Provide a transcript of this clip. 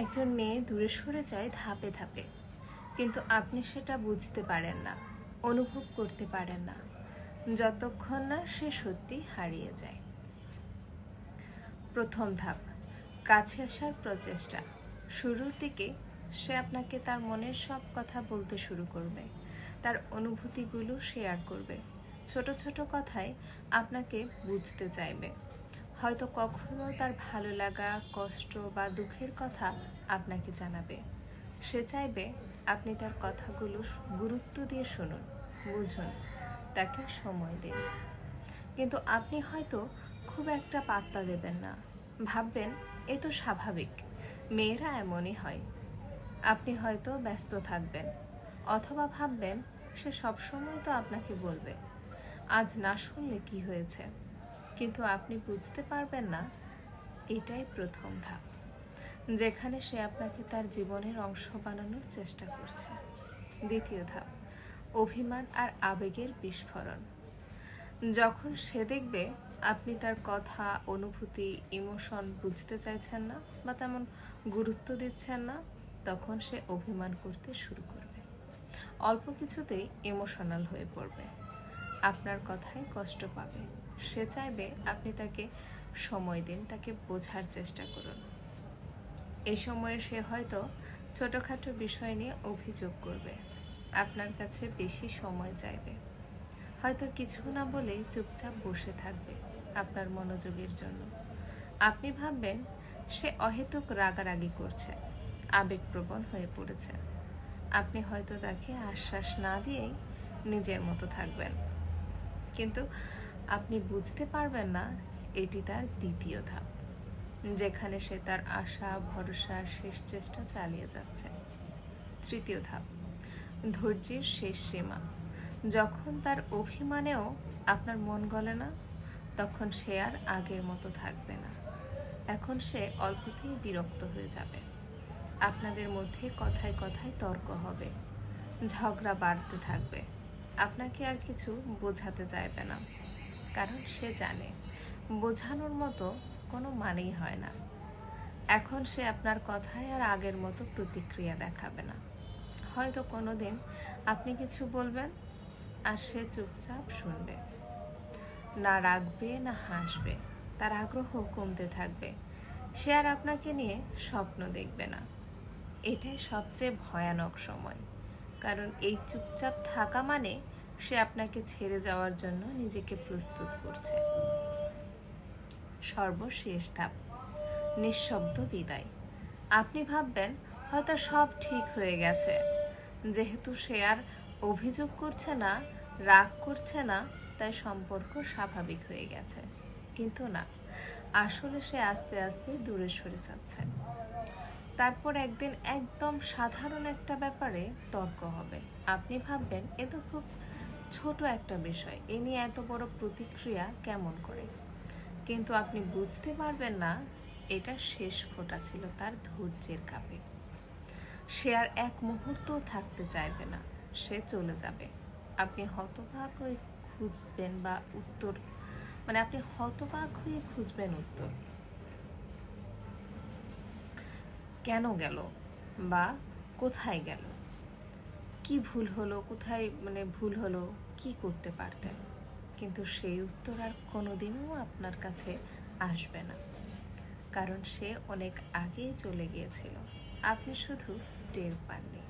একজন মেয়ে দূরে সরে যায় ধাপে ধাপে, কিন্তু আপনি সেটা বুঝতে পারেন না, অনুভব করতে পারেন না যতক্ষণ না সে সত্যি হারিয়ে যায়। প্রথম ধাপ, কাছে আসার প্রচেষ্টা। শুরুর দিকে সে আপনাকে তার মনের সব কথা বলতে শুরু করবে, তার অনুভূতিগুলো শেয়ার করবে, ছোট ছোট কথায় আপনাকে বুঝতে চাইবে। হয়তো কখনো তার ভালো লাগা, কষ্ট বা দুঃখের কথা আপনাকে জানাবে। সে চাইবে আপনি তার কথাগুলো গুরুত্ব দিয়ে শুনুন, বুঝুন, তাকে সময় দিন। কিন্তু আপনি হয়তো খুব একটা পাত্তা দেবেন না, ভাববেন এ তো স্বাভাবিক, মেয়েরা এমনই হয়। আপনি হয়তো ব্যস্ত থাকবেন, অথবা ভাববেন সে সবসময় তো আপনাকে বলবে, আজ না শুনলে কি হয়েছে। কিন্তু আপনি বুঝতে পারবেন না এটাই প্রথম ধাপ, যেখানে সে আপনাকে তার জীবনের অংশ বানানোর চেষ্টা করছে। দ্বিতীয় ধাপ, অভিমান আর আবেগের বিস্ফোরণ। যখন সে দেখবে আপনি তার কথা, অনুভূতি, ইমোশন বুঝতে চাইছেন না বা তেমন গুরুত্ব দিচ্ছেন না, তখন সে অভিমান করতে শুরু করবে। অল্প কিছুতেই ইমোশনাল হয়ে পড়বে, আপনার কথায় কষ্ট পাবে। সে চাইবে আপনি তাকে সময় দিন, তাকে বোঝার চেষ্টা করুন। এই সময়ে সে হয়তো ছোটোখাটো বিষয় নিয়ে অভিযোগ করবে, আপনার কাছে বেশি সময় চাইবে, হয়তো কিছু না বলেই চুপচাপ বসে থাকবে আপনার মনোযোগের জন্য। আপনি ভাববেন সে অহেতুক রাগারাগি করছে, আবেগপ্রবণ হয়ে পড়েছে। আপনি হয়তো তাকে আশ্বাস না দিয়েই নিজের মতো থাকবেন, কিন্তু আপনি বুঝতে পারবেন না এটি তার দ্বিতীয় ধাপ, যেখানে সে তার আশা, ভরসার শেষ চেষ্টা চালিয়ে যাচ্ছে। তৃতীয় ধাপ, ধৈর্যের শেষ সীমা। যখন তার অভিমানেও আপনার মন গলে না, তখন সে আর আগের মতো থাকবে না। এখন সে অল্পতেই বিরক্ত হয়ে যাবে। আপনাদের মধ্যে কথায় কথায় তর্ক হবে, ঝগড়া বাড়তে থাকবে। আপনাকে আর কিছু বোঝাতে চাইবে না, কারণ সে জানে বোঝানোর মতো কোনো মানেই হয় না। এখন সে আপনার কথায় আর আগের মতো প্রতিক্রিয়া দেখাবে না। হয়তো কোনো দিন আপনি কিছু বলবেন আর সে চুপচাপ শুনবে, না রাগবে না হাসবে, তার আগ্রহ কমতে থাকবে। সে আর আপনাকে নিয়ে স্বপ্ন দেখবে না। এটাই সবচেয়ে ভয়ানক সময়, কারণ এই চুপচাপ থাকা মানে সে আপনাকে ছেড়ে যাওয়ার জন্য নিজেকে প্রস্তুত করছে। সর্বশেষ ধাপ, নিঃশব্দ বিদায়। আপনি ভাববেন হয়তো সব ঠিক হয়ে গেছে, যেহেতু সে আর অভিযোগ করছে না, রাগ করছে না, তাই সম্পর্ক স্বাভাবিক হয়ে গেছে। কিন্তু না, আসলে সে আস্তে আস্তে দূরে সরে যাচ্ছে। তারপর একদিন একদম সাধারণ একটা ব্যাপারে তর্ক হবে। আপনি ভাববেন এ তো খুব ছোট একটা বিষয়, এ নিয়ে এত বড় প্রতিক্রিয়া কেমন করে। কিন্তু আপনি বুঝতে পারবেন না এটা শেষ ফোঁটা ছিল তার ধৈর্যের কাপে। সে আর এক মুহূর্ত থাকতে চাইবে না, সে চলে যাবে। আপনি হতবাক হয়ে খুঁজবেন বা উত্তর, আপনি হতবাক হয়ে খুঁজবেন উত্তর, কেন গেল বা কোথায় গেল, কি ভুল হলো, কোথায় ভুল হলো, কি করতে পারতেন। কিন্তু সেই উত্তর আর কোনোদিনও আপনার কাছে আসবে না, কারণ সে অনেক আগেই চলে গিয়েছিল, আপনি শুধু টের পাননি।